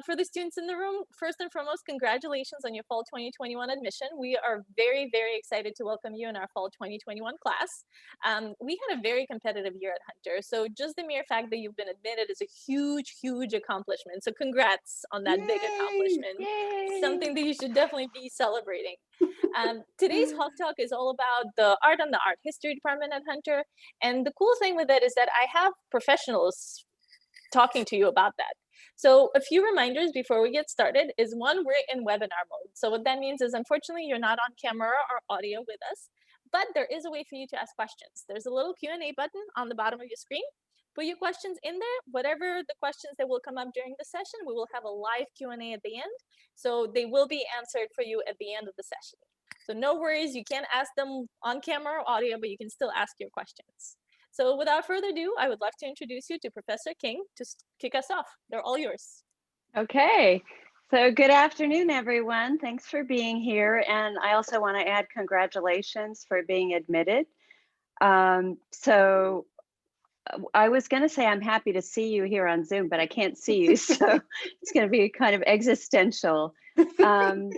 For the students in the room, first and foremost, congratulations on your fall 2021 admission. We are very, very excited to welcome you in our fall 2021 class. We had a very competitive year at Hunter, so just the mere fact that you've been admitted is a huge, huge accomplishment. So congrats on that big Yay! accomplishment. Yay! Something that you should definitely be celebrating. Today's Hawk Talk is all about the art and the art history department at Hunter. And the cool thing with it is that I have professionals talking to you about that. So a few reminders before we get started is one, we're in webinar mode. So what that means is unfortunately you're not on camera or audio with us, but there is a way for you to ask questions. There's a little Q&A button on the bottom of your screen. Put your questions in there. Whatever the questions that will come up during the session, we will have a live Q&A at the end. So they will be answered for you at the end of the session. So no worries, you can't ask them on camera or audio, but you can still ask your questions. So without further ado, I would love to introduce you to Professor King to kick us off. They're all yours. Okay, so good afternoon, everyone. Thanks for being here. And I also want to add congratulations for being admitted. I was going to say I'm happy to see you here on Zoom, but I can't see you. So it's going to be kind of existential. Um,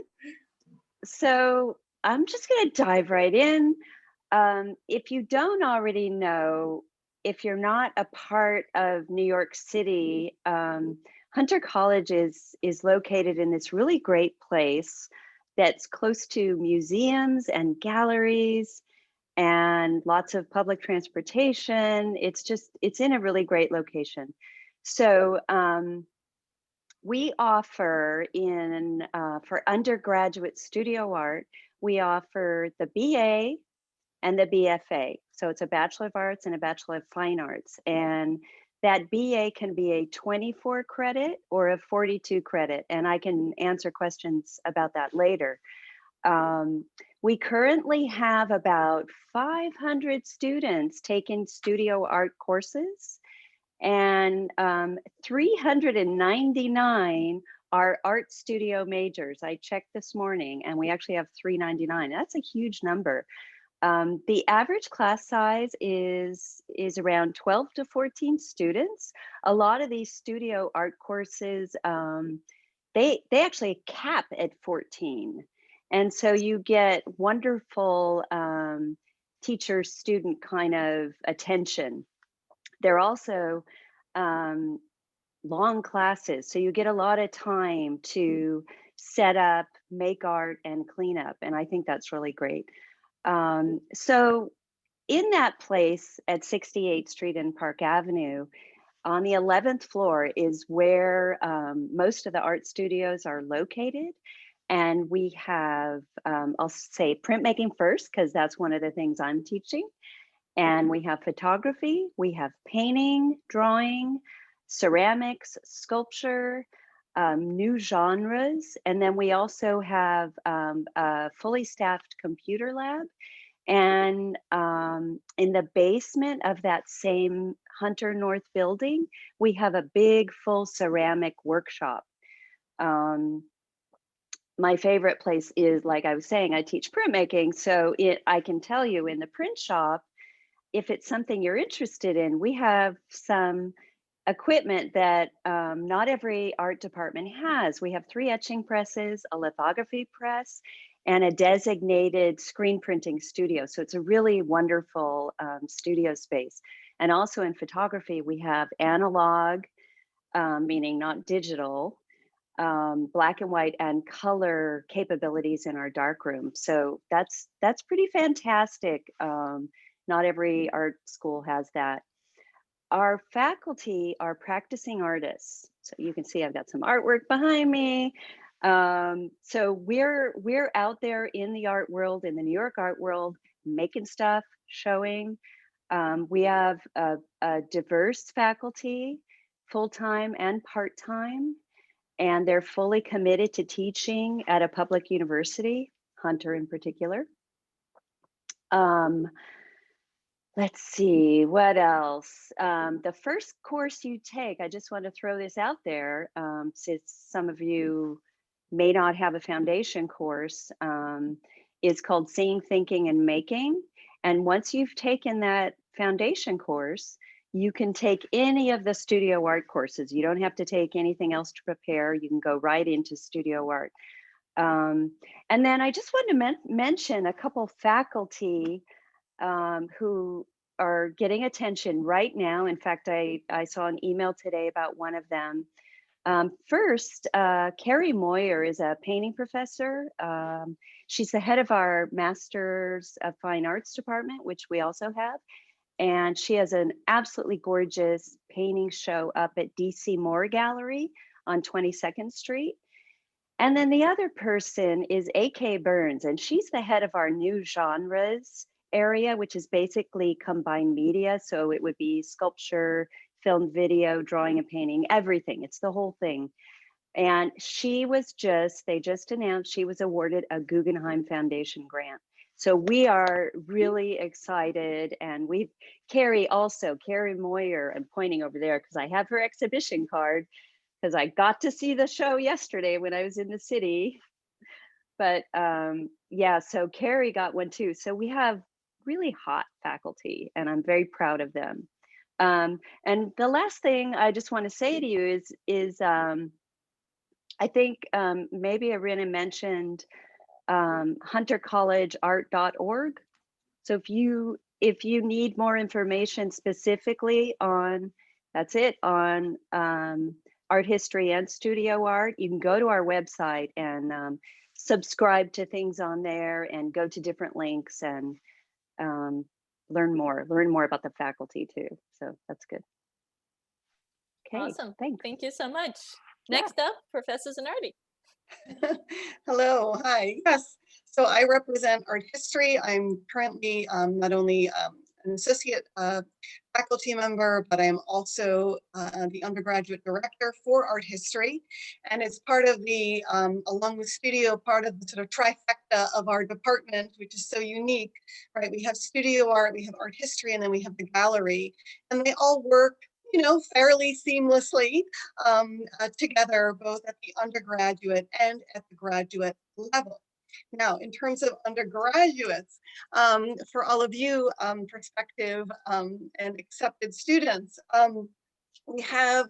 so I'm just going to dive right in. If you don't already know, if you're not a part of New York City, Hunter College is located in this really great place that's close to museums and galleries and lots of public transportation. It's in a really great location. So we offer for undergraduate studio art, we offer the BA and the BFA. So it's a Bachelor of Arts and a Bachelor of Fine Arts. And that BA can be a 24 credit or a 42 credit. And I can answer questions about that later. We currently have about 500 students taking studio art courses, and 399 are art studio majors. I checked this morning, and we actually have 399. That's a huge number. The average class size is around 12 to 14 students. A lot of these studio art courses, they actually cap at 14. And so you get wonderful teacher-student kind of attention. They're also long classes, so you get a lot of time to set up, make art, and clean up. And I think that's really great. So in that place at 68th Street and Park Avenue, on the 11th floor is where most of the art studios are located. And we have, I'll say printmaking first, because that's one of the things I'm teaching. And we have photography, we have painting, drawing, ceramics, sculpture, new genres. And then we also have a fully staffed computer lab. And in the basement of that same Hunter North building, we have a big full ceramic workshop. My favorite place is, like I was saying, I teach printmaking. So I can tell you in the print shop, if it's something you're interested in, we have some equipment that not every art department has. We have 3 etching presses, a lithography press, and a designated screen printing studio. So it's a really wonderful studio space. And also in photography, we have analog, meaning not digital, black and white, and color capabilities in our darkroom. So that's pretty fantastic. Not every art school has that. Our faculty are practicing artists. So you can see I've got some artwork behind me. So we're out there in the art world, in the New York art world, making stuff, showing. We have a diverse faculty, full-time and part-time, and they're fully committed to teaching at a public university, Hunter in particular. Let's see, what else? The first course you take, I just want to throw this out there, since some of you may not have a foundation course, is called Seeing, Thinking, and Making. And once you've taken that foundation course, you can take any of the studio art courses. You don't have to take anything else to prepare. You can go right into studio art. And then I just wanted to mention a couple faculty who are getting attention right now. In fact, I saw an email today about one of them. First, Carrie Moyer is a painting professor. She's the head of our Masters of Fine Arts department, which we also have. And she has an absolutely gorgeous painting show up at DC Moore Gallery on 22nd Street. And then the other person is A.K. Burns, and she's the head of our new genres area, which is basically combined media. So it would be sculpture, film, video, drawing and painting, everything. It's the whole thing. And they just announced she was awarded a Guggenheim Foundation grant. So we are really excited. And Carrie Moyer, I'm pointing over there because I have her exhibition card because I got to see the show yesterday when I was in the city. But yeah, so Carrie got one too. So we have really hot faculty and I'm very proud of them. And the last thing I just want to say to you is I think maybe Irina mentioned huntercollegeart.org. So if you need more information specifically on art history and studio art, you can go to our website and subscribe to things on there and go to different links and learn more about the faculty too. So that's good. Okay, Awesome. thanks. Thank you so much. Yeah. Next up, Professor Zanardi. Hello, hi. Yes, so I represent art history. I'm currently not only an associate faculty member, but I'm also the undergraduate director for art history. And it's part of the, along with studio, part of the sort of trifecta of our department, which is so unique, right? We have studio art, we have art history, and then we have the gallery, and they all work, you know, fairly seamlessly together, both at the undergraduate and at the graduate level. Now, in terms of undergraduates, for all of you prospective and accepted students, we have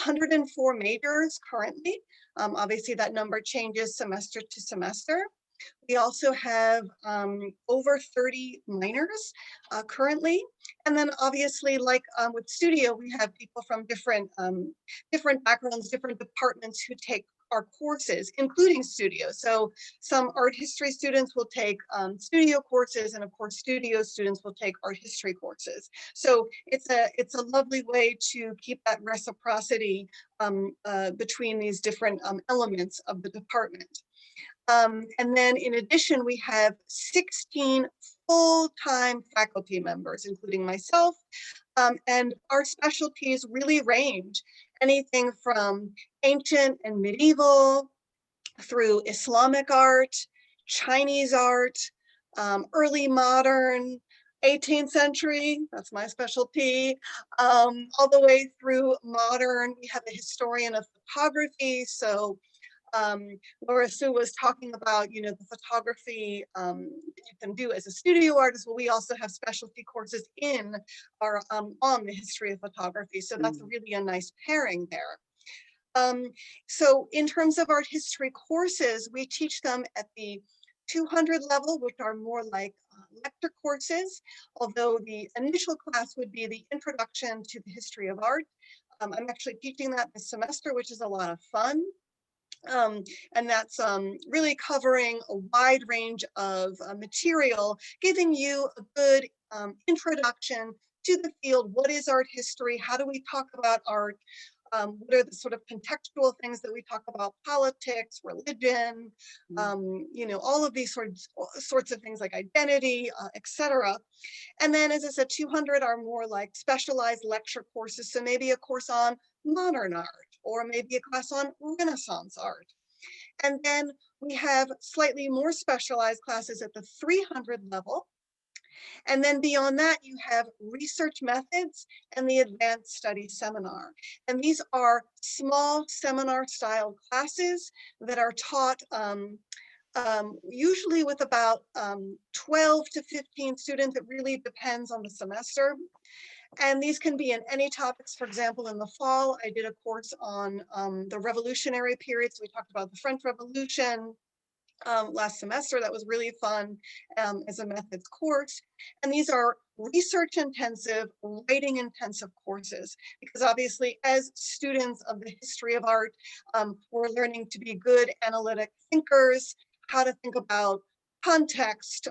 104 majors currently. Obviously, that number changes semester to semester. We also have over 30 minors currently. And then obviously, like with studio, we have people from different backgrounds, different departments who take our courses, including studio. So some art history students will take studio courses, and of course, studio students will take art history courses. So it's a lovely way to keep that reciprocity between these different elements of the department. And then in addition, we have 16 full-time faculty members, including myself. And our specialties really range anything from ancient and medieval through Islamic art, Chinese art, early modern, 18th century, that's my specialty, all the way through modern. We have a historian of photography, so Laura Sue was talking about, you know, the photography that you can do as a studio artist. Well, we also have specialty courses in our on the history of photography. So that's really a nice pairing there. So in terms of art history courses, we teach them at the 200 level, which are more like lecture courses, although the initial class would be the introduction to the history of art. I'm actually teaching that this semester, which is a lot of fun. And that's really covering a wide range of material, giving you a good introduction to the field. What is art history? How do we talk about art? What are the sort of contextual things that we talk about? Politics, religion, you know, all of these sorts of things like identity, etc. And then, as I said, 200 are more like specialized lecture courses. So maybe a course on modern art, or maybe a class on Renaissance art. And then we have slightly more specialized classes at the 300 level. And then beyond that, you have research methods and the advanced studies seminar. And these are small seminar style classes that are taught usually with about 12 to 15 students. It really depends on the semester. And these can be in any topics. For example, in the fall, I did a course on the revolutionary period. So we talked about the French Revolution last semester. That was really fun as a methods course. And these are research intensive, writing intensive courses, because obviously as students of the history of art, we're learning to be good analytic thinkers, how to think about context,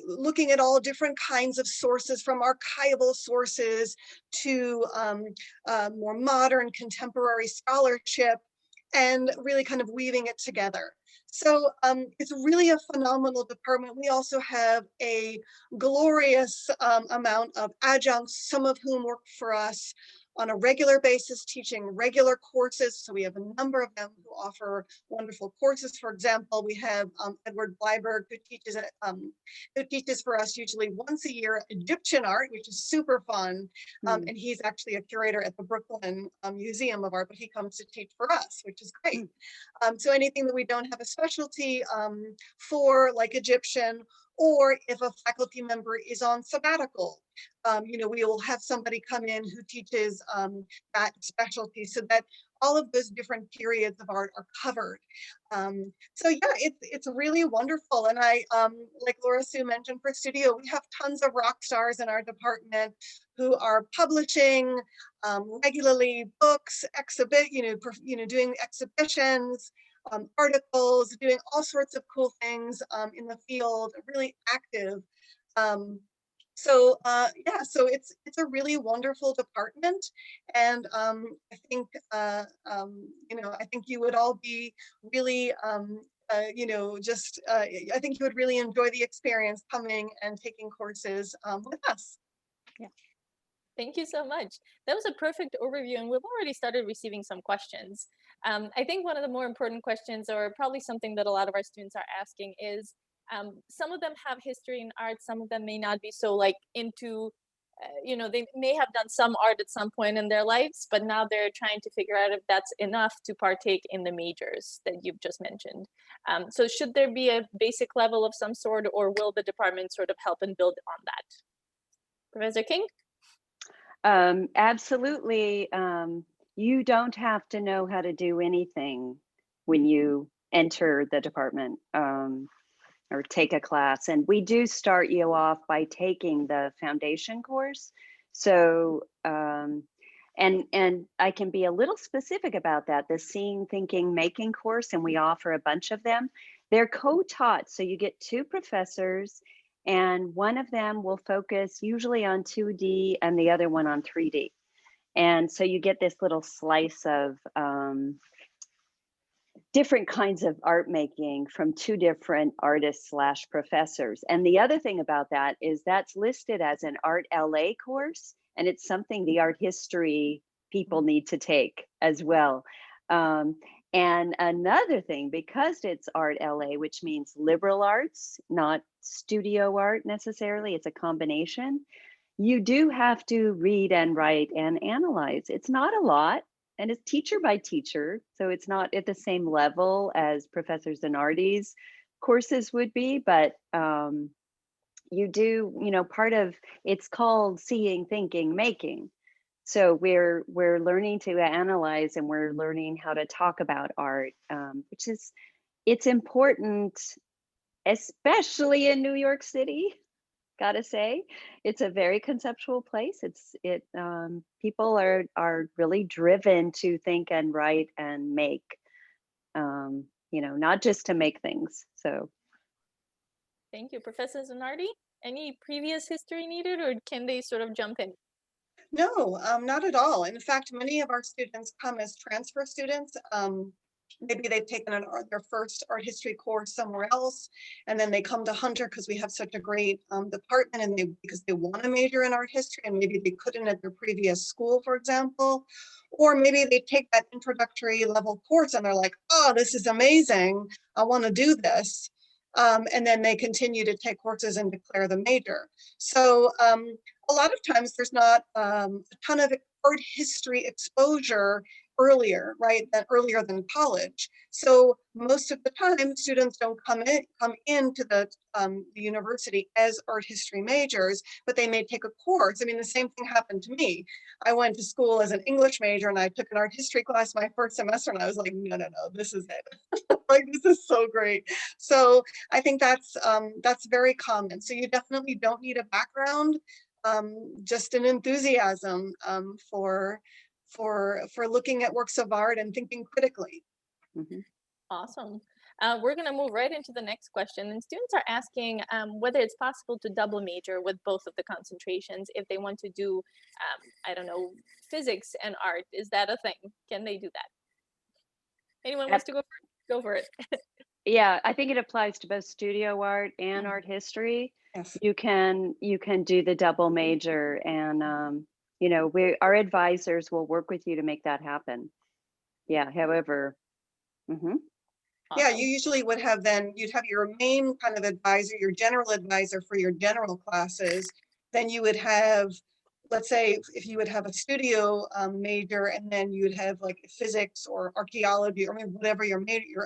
looking at all different kinds of sources, from archival sources to more modern contemporary scholarship, and really kind of weaving it together. So it's really a phenomenal department. We also have a glorious amount of adjuncts, some of whom work for us on a regular basis, teaching regular courses. So we have a number of them who offer wonderful courses. For example, we have Edward Bleiberg, who teaches for us usually once a year Egyptian art, which is super fun. And he's actually a curator at the Brooklyn Museum of Art, but he comes to teach for us, which is great. So anything that we don't have a specialty for, like Egyptian, or if a faculty member is on sabbatical, we will have somebody come in who teaches that specialty, so that all of those different periods of art are covered. So yeah, it's really wonderful. And I, like Laura Sue mentioned, for studio, we have tons of rock stars in our department who are publishing regularly books, doing exhibitions, articles, doing all sorts of cool things in the field, really active. Yeah, so it's a really wonderful department, and I think I think you would all be really I think you would really enjoy the experience coming and taking courses with us. Yeah. Thank you so much. That was a perfect overview, and we've already started receiving some questions. I think one of the more important questions, or probably something that a lot of our students are asking, is some of them have history in art, some of them may not be so into, they may have done some art at some point in their lives, but now they're trying to figure out if that's enough to partake in the majors that you've just mentioned. So should there be a basic level of some sort, or will the department sort of help and build on that? Professor King? Absolutely. You don't have to know how to do anything when you enter the department or take a class. And we do start you off by taking the foundation course. So, and I can be a little specific about that, the Seeing, Thinking, Making course, and we offer a bunch of them. They're co-taught, so you get two professors, and one of them will focus usually on 2D and the other one on 3D. And so you get this little slice of different kinds of art making from two different artists / professors. And the other thing about that is that's listed as an Art LA course, and it's something the art history people need to take as well. And another thing, because it's Art LA, which means liberal arts, not studio art necessarily, it's a combination, you do have to read and write and analyze. It's not a lot, and it's teacher by teacher, so it's not at the same level as Professor Zanardi's courses would be, but you do, part of it's called Seeing, Thinking, Making. So we're learning to analyze, and we're learning how to talk about art, which is, it's important, especially in New York City. Gotta say, it's a very conceptual place. People are really driven to think and write and make, not just to make things. So thank you. Professor Zanardi, any previous history needed, or can they sort of jump in? No, not at all. In fact, many of our students come as transfer students. Maybe they've taken their first art history course somewhere else, and then they come to Hunter because we have such a great department, and because they want to major in art history, and maybe they couldn't at their previous school, for example. Or maybe they take that introductory level course and they're like, oh, this is amazing, I want to do this. And then they continue to take courses and declare the major. So a lot of times there's not a ton of art history exposure earlier, right? Earlier than college. So most of the time, students don't come into the university as art history majors, but they may take a course. I mean, the same thing happened to me. I went to school as an English major and I took an art history class my first semester, and I was like, no, this is it. Like, this is so great. So I think that's very common. So you definitely don't need a background, just an enthusiasm for looking at works of art and thinking critically. Mm-hmm. Awesome. We're going to move right into the next question. And students are asking whether it's possible to double major with both of the concentrations if they want to do, I don't know, physics and art. Is that a thing? Can they do that? Anyone wants to go for it? Go for it. Yeah, I think it applies to both studio art and art history. Yes. You can do the double major, and you know, our advisors will work with you to make that happen. Yeah, however, Yeah, Awesome. you usually would have you'd have your main kind of advisor, your general advisor for your general classes. Then you would have, let's say, if you would have a studio major, and then you'd have like physics or archaeology, or whatever your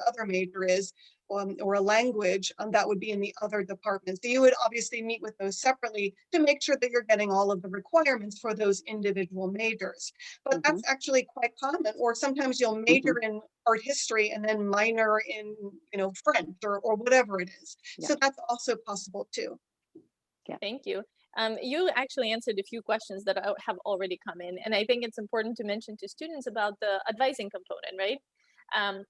other major is, or a language, that would be in the other departments. So you would obviously meet with those separately to make sure that you're getting all of the requirements for those individual majors. But that's actually quite common. Or sometimes you'll major in art history and then minor in, French or whatever it is. Yeah. So that's also possible too. Yeah. Thank you. You actually answered a few questions that have already come in, and I think it's important to mention to students about the advising component, right?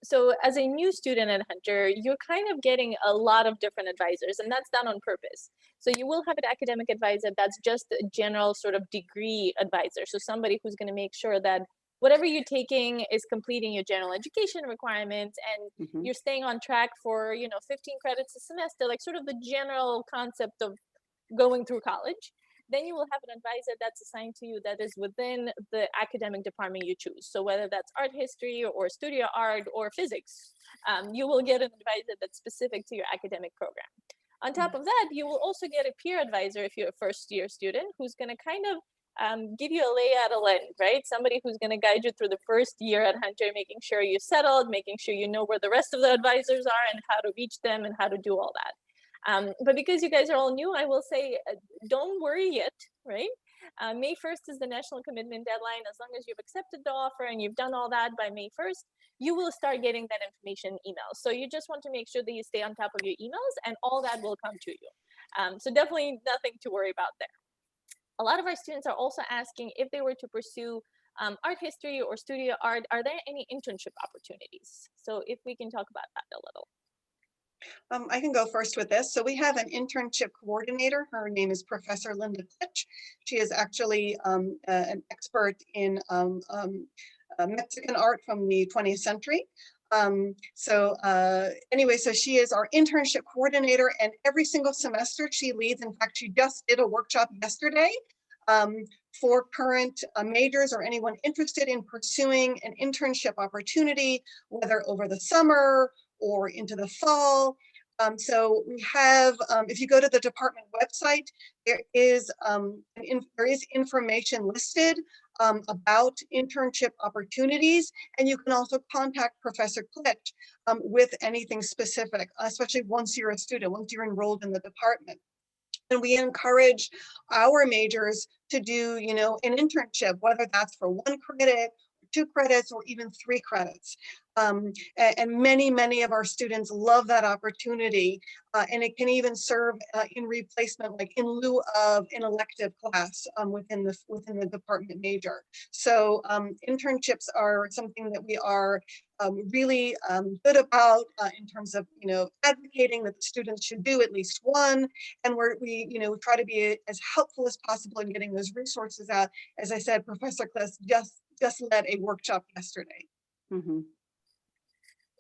So as a new student at Hunter, you're kind of getting a lot of different advisors, and that's done on purpose. So you will have an academic advisor that's just a general sort of degree advisor. So somebody who's going to make sure that whatever you're taking is completing your general education requirements, and you're staying on track for, 15 credits a semester, like sort of the general concept of going through college. Then you will have an advisor that's assigned to you that is within the academic department you choose. So whether that's art history or studio art or physics, you will get an advisor that's specific to your academic program. On top of that, you will also get a peer advisor if you're a first year student who's going to kind of give you a lay out of land, right? Somebody who's going to guide you through the first year at Hunter, making sure you're settled, making sure you know where the rest of the advisors are and how to reach them and how to do all that. But because you guys are all new, I will say, don't worry yet, right? May 1st is the national commitment deadline. As long as you've accepted the offer and you've done all that by May 1st, you will start getting that information in emails. So you just want to make sure that you stay on top of your emails, and all that will come to you. So definitely nothing to worry about there. A lot of our students are also asking if they were to pursue art history or studio art, are there any internship opportunities? So if we can talk about that a little. I can go first with this. So we have an internship coordinator. Her name is Professor Linda Klitsch. She is actually an expert in Mexican art from the 20th century. Anyway, so she is our internship coordinator, and every single semester she leads. In fact, she just did a workshop yesterday for current majors or anyone interested in pursuing an internship opportunity, whether over the summer or into the fall. So we have, if you go to the department website, there is information listed about internship opportunities, and you can also contact Professor Klitsch with anything specific, especially once you're a student, once you're enrolled in the department. And we encourage our majors to do, an internship, whether that's for 1 credit, 2 credits, or even 3 credits. And many of our students love that opportunity, and it can even serve in replacement, like in lieu of an elective class within the department major. So internships are something that we are really good about in terms of advocating that the students should do at least one, and we try to be as helpful as possible in getting those resources out. As I said, Professor Kless just led a workshop yesterday.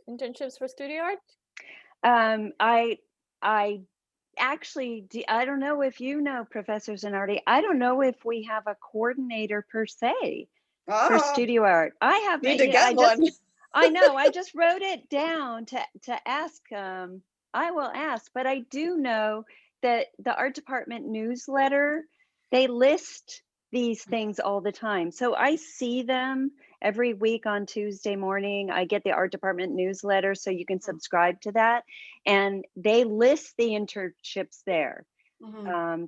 Internships for studio art? I actually, I don't know if you know, Professor Zanardi, I don't know if we have a coordinator per se for studio art. I have Need to get one. I know, I just wrote it down to ask. I will ask, but I do know that the art department newsletter, they list these things all the time. So I see them every week on Tuesday morning, I get the art department newsletter, so you can subscribe to that. And they list the internships there.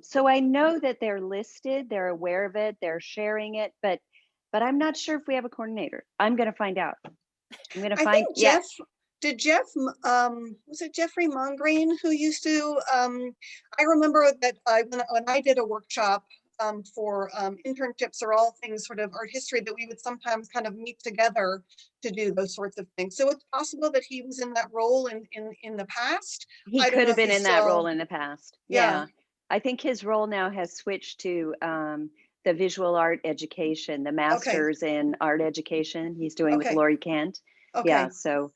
So I know that they're listed, they're aware of it, they're sharing it, but I'm not sure if we have a coordinator. I'm going to find out. I'm going to I find, think yeah. Was it Jeffrey Mongreen who used to, I remember that when I did a workshop for internships or all things sort of art history, that we would sometimes kind of meet together to do those sorts of things. So it's possible that he was in that role in the past. He I don't could know have if been he's in that role still, in the past. yeah, Yeah. I think his role now has switched to the visual art education, the okay, master's in art education he's doing with okay, Lori Kent. Yeah, okay, so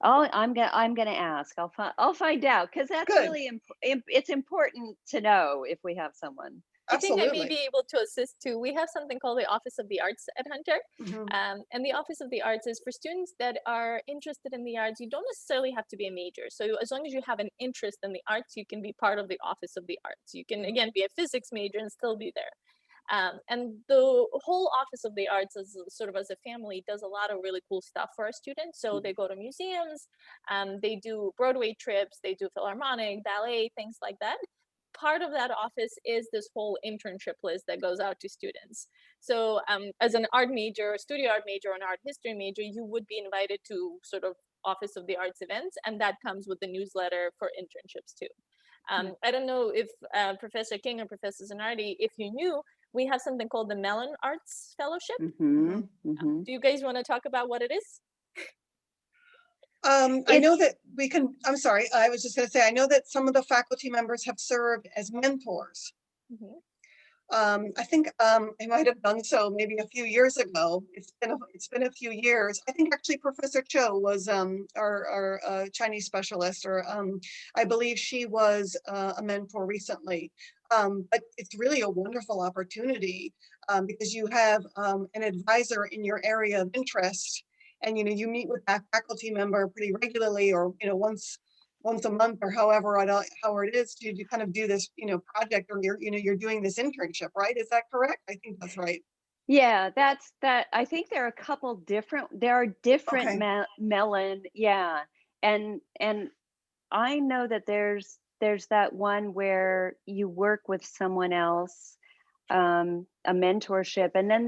I'm gonna ask. I'll find out, because that's good, really it's important to know if we have someone. I think I may absolutely. be able to assist too. We have something called the Office of the Arts at Hunter. Mhm. And the Office of the Arts is for students that are interested in the arts. You don't necessarily have to be a major. So as long as you have an interest in the arts, you can be part of the Office of the Arts. You can, again, be a physics major and still be there. And the whole Office of the Arts, as sort of as a family, does a lot of really cool stuff for our students. So they go to museums, they do Broadway trips, they do Philharmonic, ballet, things like that. Part of that office is this whole internship list that goes out to students. So as an art major, studio art major, or an art history major, you would be invited to sort of Office of the Arts events, and that comes with the newsletter for internships too. I don't know if Professor King or Professor Zanardi, if you knew, we have something called the Mellon Arts Fellowship. Do you guys want to talk about what it is? I know It's that I'm sorry, I was just going to say, I know that some of the faculty members have served as mentors. Mhm. I think I might have done so maybe a few years ago. It's been a few years. I think actually Professor Cho was our Chinese specialist, or I believe she was a mentor recently. But it's really a wonderful opportunity because you have an advisor in your area of interest, and you meet with that faculty member pretty regularly, or once a month, or however it is, to kind of do this project, or you're doing this internship, right? Is that correct? I think that's right. Yeah, that's that. I think there are a couple different. There are different Okay. melon. Yeah, and I know that there's that one where you work with someone else, a mentorship, and then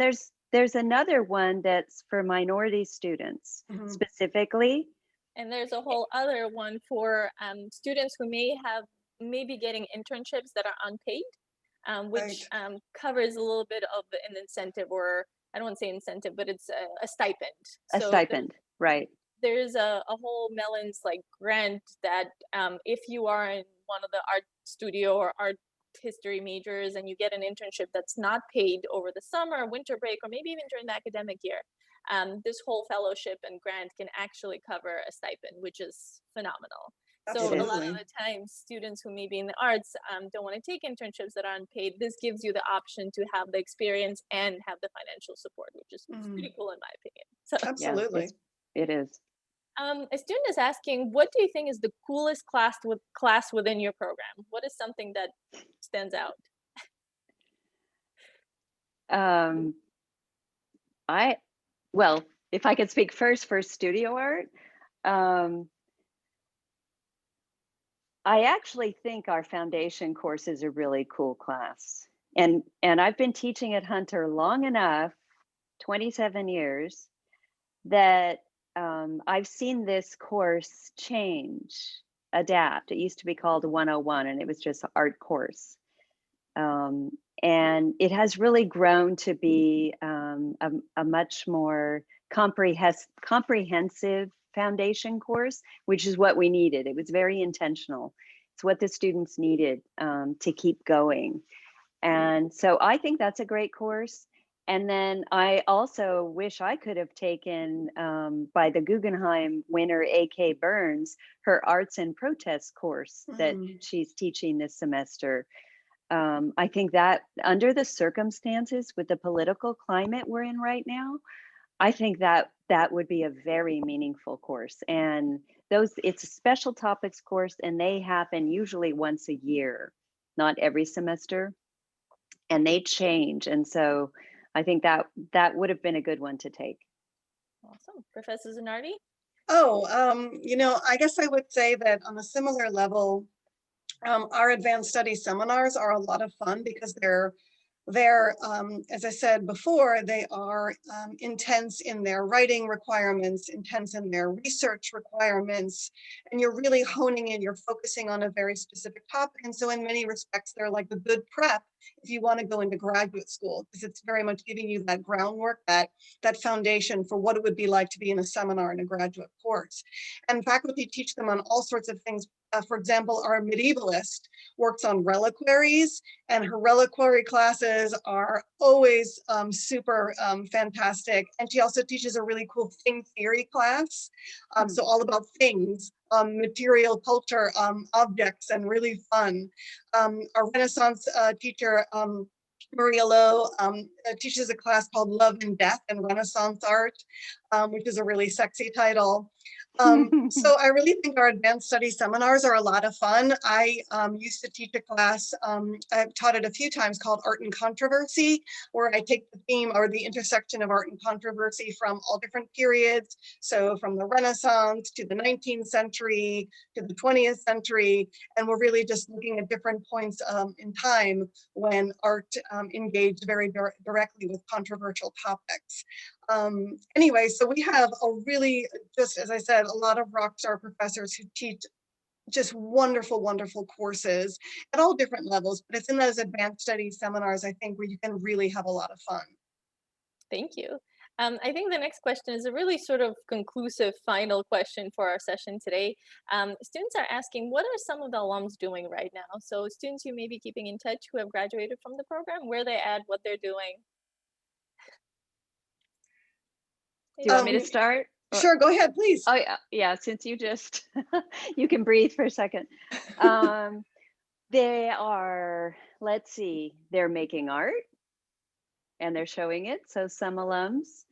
there's another one that's for minority students Mhm. specifically. And there's a whole other one for students who may be getting internships that are unpaid, which Right. covers a little bit of an incentive, or I don't want to say incentive, but it's a stipend. A So stipend, right? there's a whole Mellon's like grant that if you are in one of the art studio or art history majors and you get an internship that's not paid over the summer, winter break, or maybe even during the academic year, this whole fellowship and grant can actually cover a stipend, which is phenomenal. It So a is. lot of Absolutely. the times, students who may be in the arts don't want to take internships that are unpaid. This gives you the option to have the experience and have the financial support, which is Mhm. pretty cool in my opinion. So Yeah, Absolutely. it is. a student is asking, what do you think is the coolest class within your program? What is something that stands out? Um, I well, if I could speak first for studio art, um, I actually think our foundation course is a really cool class. And I've been teaching at Hunter long enough, 27 years, that I've seen this course change, adapt. It used to be called 101, and it was just an art course. Um, and it has really grown to be a much more comprehensive foundation course, which is what we needed. It was very intentional. It's what the students needed to keep going. And so I think that's a great course. And then I also wish I could have taken by the Guggenheim winner, A.K. Burns, her arts and protest course that Mhm. she's teaching this semester. I think that under the circumstances with the political climate we're in right now, I think that that would be a very meaningful course. And it's a special topics course, and they happen usually once a year, not every semester, and they change. And so I think that would have been a good one to take. Awesome. Professor Zanardi? Oh, I guess I would say that on a similar level, our advanced study seminars are a lot of fun because they're, as I said before, they are intense in their writing requirements, intense in their research requirements, and you're really honing in, you're focusing on a very specific topic. And so in many respects, they're like a good prep if you want to go into graduate school, because it's very much giving you that groundwork, that foundation for what it would be like to be in a seminar in a graduate course. And faculty teach them on all sorts of things. For example, our medievalist works on reliquaries, and her reliquary classes are always super fantastic. And she also teaches a really cool thing theory class. So all about things, material culture, objects, and really fun. Our Renaissance teacher, Maria Lowe, teaches a class called Love and Death and Renaissance Art, which is a really sexy title. So I really think our advanced study seminars are a lot of fun. I used to teach a class, I've taught it a few times, called Art and Controversy, where I take the theme or the intersection of art and controversy from all different periods. So from the Renaissance to the 19th century to the 20th century, and we're really just looking at different points in time when art engaged very directly with controversial topics. Anyway, so we have a really, just as I said, a lot of rock star professors who teach just wonderful, wonderful courses at all different levels, but it's in those advanced studies seminars, I think, where you can really have a lot of fun. Thank you. I think the next question is a really sort of conclusive final question for our session today. Students are asking, what are some of the alums doing right now? So students you may be keeping in touch who have graduated from the program, where they at, what they're doing. Do you want me to start? Sure, go ahead, please. Oh yeah, since you just, you can breathe for a second. They are, let's see, they're making art and they're showing it. So some alums,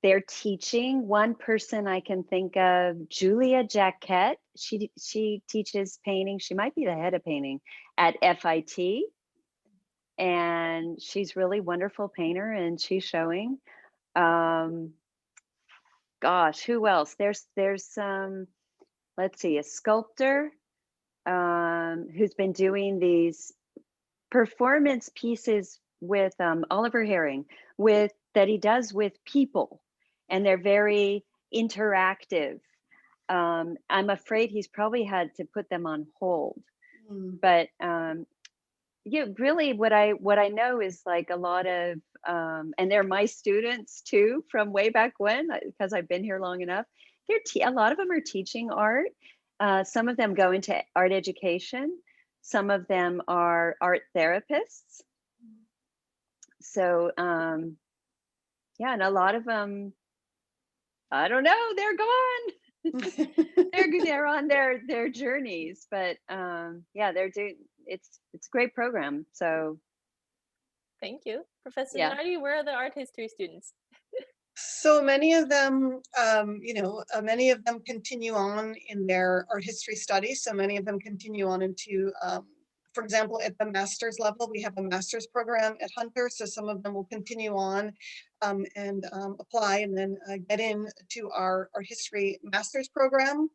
they're teaching. One person I can think of, Julia Jaquette, she teaches painting. She might be the head of painting at FIT. And she's really wonderful painter and she's showing. Gosh, who else? There's some, let's see, a sculptor who's been doing these performance pieces with Oliver Herring, that he does with people, and they're very interactive. I'm afraid he's probably had to put them on hold, but yeah, really what I know is like a lot of and they're my students too from way back when, because I've been here long enough. A lot of them are teaching art. Some of them go into art education. Some of them are art therapists. So yeah, and a lot of them, I don't know, they're gone. they're on their journeys, but yeah, they're doing, it's a great program. So thank you. Professor yeah. Zanardi, where are the art history students? So many of them, many of them continue on in their art history studies. So many of them continue on into, for example, at the master's level, we have a master's program at Hunter. So some of them will continue on and apply and then get into our art history master's program.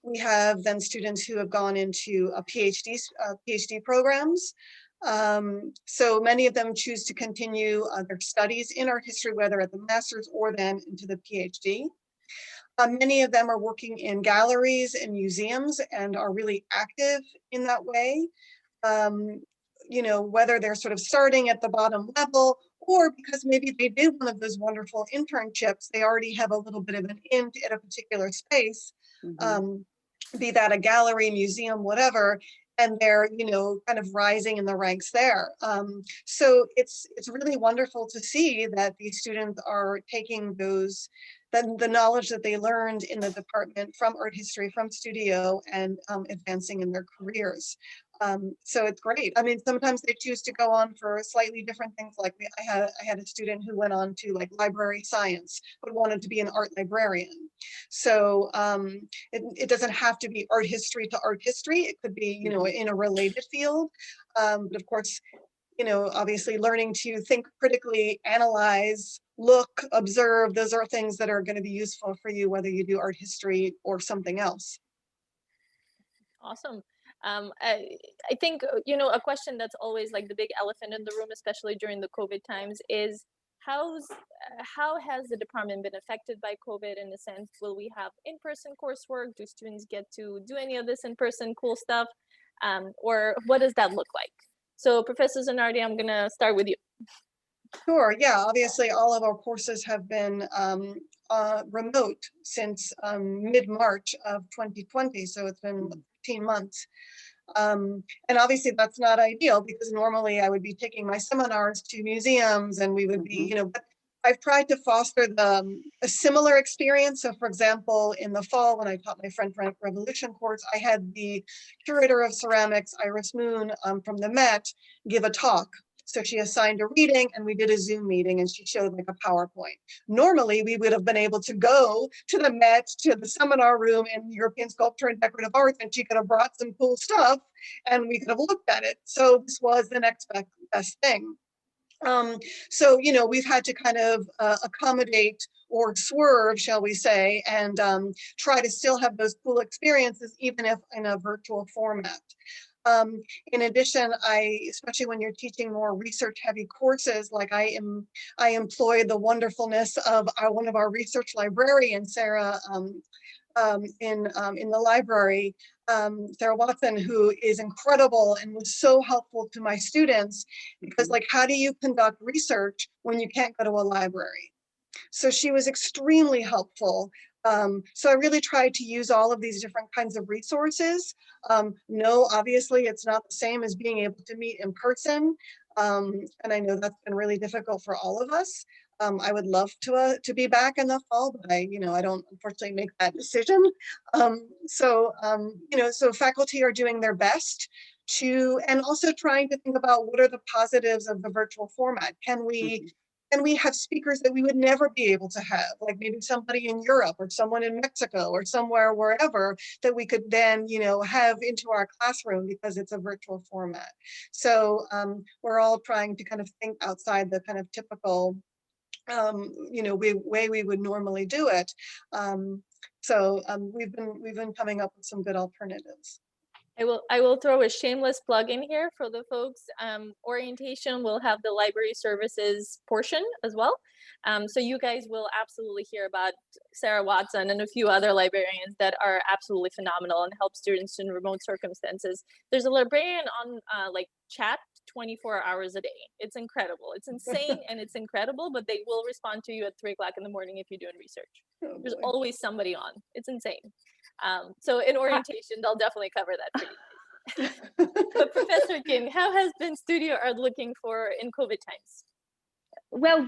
We have then students who have gone into a PhD programs. So many of them choose to continue their studies in art history, whether at the master's or then into the PhD. Many of them are working in galleries and museums and are really active in that way. Whether they're sort of starting at the bottom level or because maybe they did one of those wonderful internships, they already have a little bit of an in at a particular space. Be that a gallery, museum, whatever, and they're, kind of rising in the ranks there. So it's really wonderful to see that these students are taking the knowledge that they learned in the department from art history, from studio, and advancing in their careers. So it's great. I mean, sometimes they choose to go on for slightly different things. Like I had a student who went on to like library science, but wanted to be an art librarian. So it doesn't have to be art history to art history. It could be, in a related field. But of course, obviously learning to think critically, analyze look, observe, those are things that are going to be useful for you, whether you do art history or something else. Awesome. I think, a question that's always like the big elephant in the room, especially during the COVID times, is how has the department been affected by COVID? In a sense, will we have in-person coursework? Do students get to do any of this in-person cool stuff? Or what does that look like? So Professor Zanardi, I'm gonna start with you. Sure, yeah, obviously all of our courses have been remote since mid-March of 2020, so it's been 15 months. And obviously that's not ideal because normally I would be taking my seminars to museums and we would be, but I've tried to foster a similar experience. So for example, in the fall when I taught my French Revolution course, I had the curator of ceramics, Iris Moon from the Met, give a talk. So she assigned a reading and we did a Zoom meeting and she showed like a PowerPoint. Normally we would have been able to go to the Met, to the seminar room in European Sculpture and Decorative Arts, and she could have brought some cool stuff and we could have looked at it. So this was the next best thing. So, we've had to kind of accommodate or swerve, shall we say, and try to still have those cool experiences, even if in a virtual format. In addition, especially when you're teaching more research heavy courses, like I employ the wonderfulness of one of our research librarians, Sarah, in the library, Sarah Watson, who is incredible and was so helpful to my students, because like, how do you conduct research when you can't go to a library? So she was extremely helpful. So I really tried to use all of these different kinds of resources. No, obviously it's not the same as being able to meet in person. And I know that's been really difficult for all of us. I would love to be back in the fall, but I don't unfortunately make that decision. So faculty are doing their best and also trying to think about what are the positives of the virtual format. Can we have speakers that we would never be able to have, like maybe somebody in Europe or someone in Mexico or somewhere, wherever, that we could then, have into our classroom because it's a virtual format. So we're all trying to kind of think outside the kind of typical, way we would normally do it. We've been coming up with some good alternatives. I will throw a shameless plug in here for the folks. Orientation will have the library services portion as well. So you guys will absolutely hear about Sarah Watson and a few other librarians that are absolutely phenomenal and help students in remote circumstances. There's a librarian on chat 24 hours a day. It's incredible. It's insane and it's incredible, but they will respond to you at 3 o'clock in the morning if you're doing research. Oh, There's boy. always somebody on. It's insane. So in orientation, they'll definitely cover that for you guys. But Professor King, how has been studio art looking for in COVID times? Well,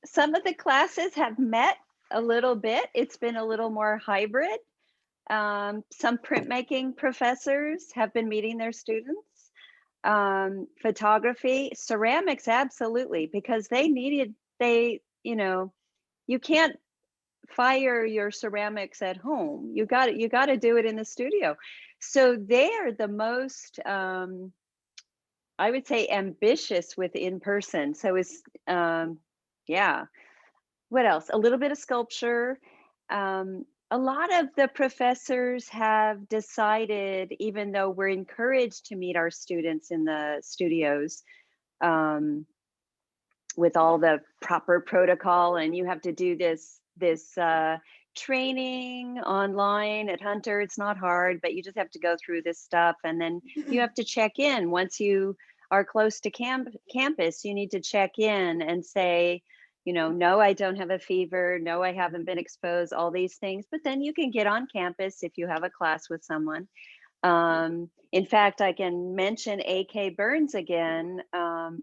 some of the classes have met a little bit. It's been a little more hybrid. Some printmaking professors have been meeting their students. Photography, ceramics, absolutely, because you can't fire your ceramics at home. You got to do it in the studio. So they're the most, I would say, ambitious with in-person. So it's, what else? A little bit of sculpture. A lot of the professors have decided, even though we're encouraged to meet our students in the studios, with all the proper protocol, and you have to do this training online at Hunter. It's not hard, but you just have to go through this stuff, and then you have to check in once you are close to campus. You need to check in and say, no, I don't have a fever. No, I haven't been exposed, all these things. But then you can get on campus if you have a class with someone. In fact, I can mention A.K. Burns again.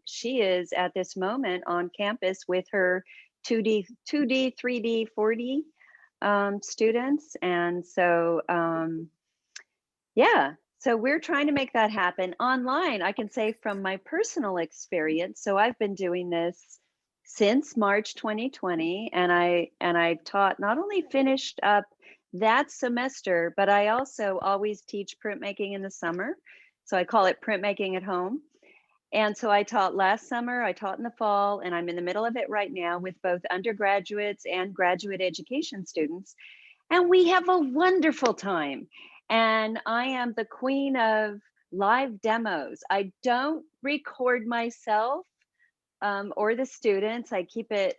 She is at this moment on campus with her 2D, 3D, 4D students. And so, so we're trying to make that happen online. I can say from my personal experience, so I've been doing this since March 2020, and I've taught, not only finished up that semester, but I also always teach printmaking in the summer. So I call it printmaking at home. And so I taught last summer, I taught in the fall, and I'm in the middle of it right now with both undergraduates and graduate education students. And we have a wonderful time. And I am the queen of live demos. I don't record myself or the students. I keep it,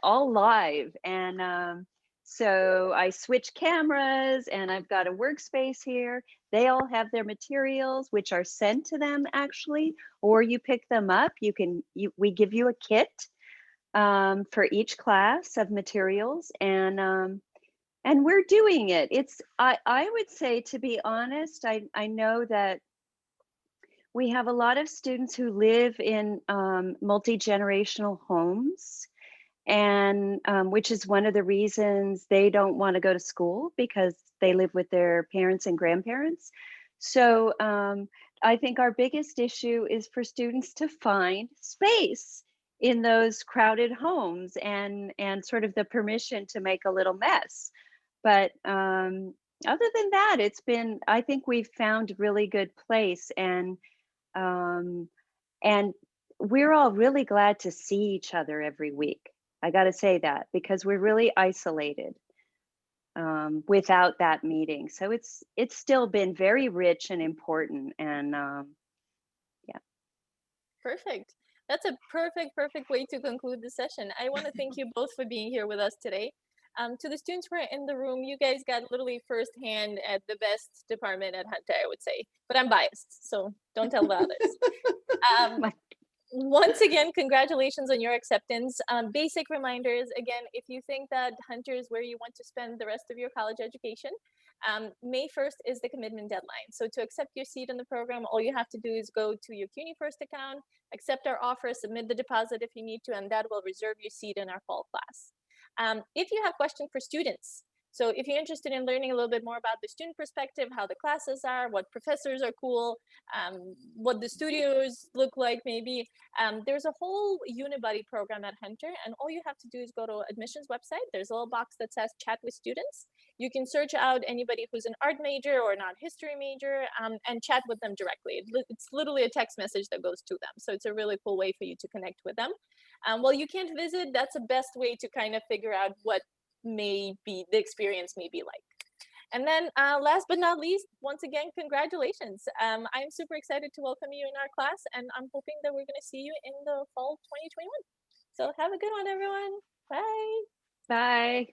all live. And so I switch cameras and I've got a workspace here. They all have their materials, which are sent to them actually, or you pick them up. We give you a kit for each class of materials, and we're doing it. I would say, to be honest, I know that we have a lot of students who live in multi-generational homes, and which is one of the reasons they don't want to go to school, because they live with their parents and grandparents. So I think our biggest issue is for students to find space in those crowded homes, and sort of the permission to make a little mess. But other than that, I think we've found a really good place, um, and we're all really glad to see each other every week. I got to say that, because we're really isolated without that meeting. So it's still been very rich and important. And yeah. Perfect. That's a perfect way to conclude the session. I want to thank you both for being here with us today. To the students who are in the room, you guys got literally firsthand at the best department at Hunter, I would say. But I'm biased, so don't tell the others. My- Once again, congratulations on your acceptance. Basic reminders, again, if you think that Hunter is where you want to spend the rest of your college education, May 1st is the commitment deadline. So to accept your seat in the program, all you have to do is go to your CUNY First account, accept our offer, submit the deposit if you need to, and that will reserve your seat in our fall class. If you have questions for students, so if you're interested in learning a little bit more about the student perspective, how the classes are, what professors are cool, what the studios look like maybe, there's a whole Unibuddy program at Hunter, and all you have to do is go to admissions website. There's a little box that says chat with students. You can search out anybody who's an art major or an art history major, and chat with them directly. It's literally a text message that goes to them. So it's a really cool way for you to connect with them. Well, you can't visit, that's the best way to kind of figure out what the experience may be like. And then last but not least, once again, congratulations. I'm super excited to welcome you in our class, and I'm hoping that we're going to see you in the fall 2021. So have a good one, everyone. Bye. Bye.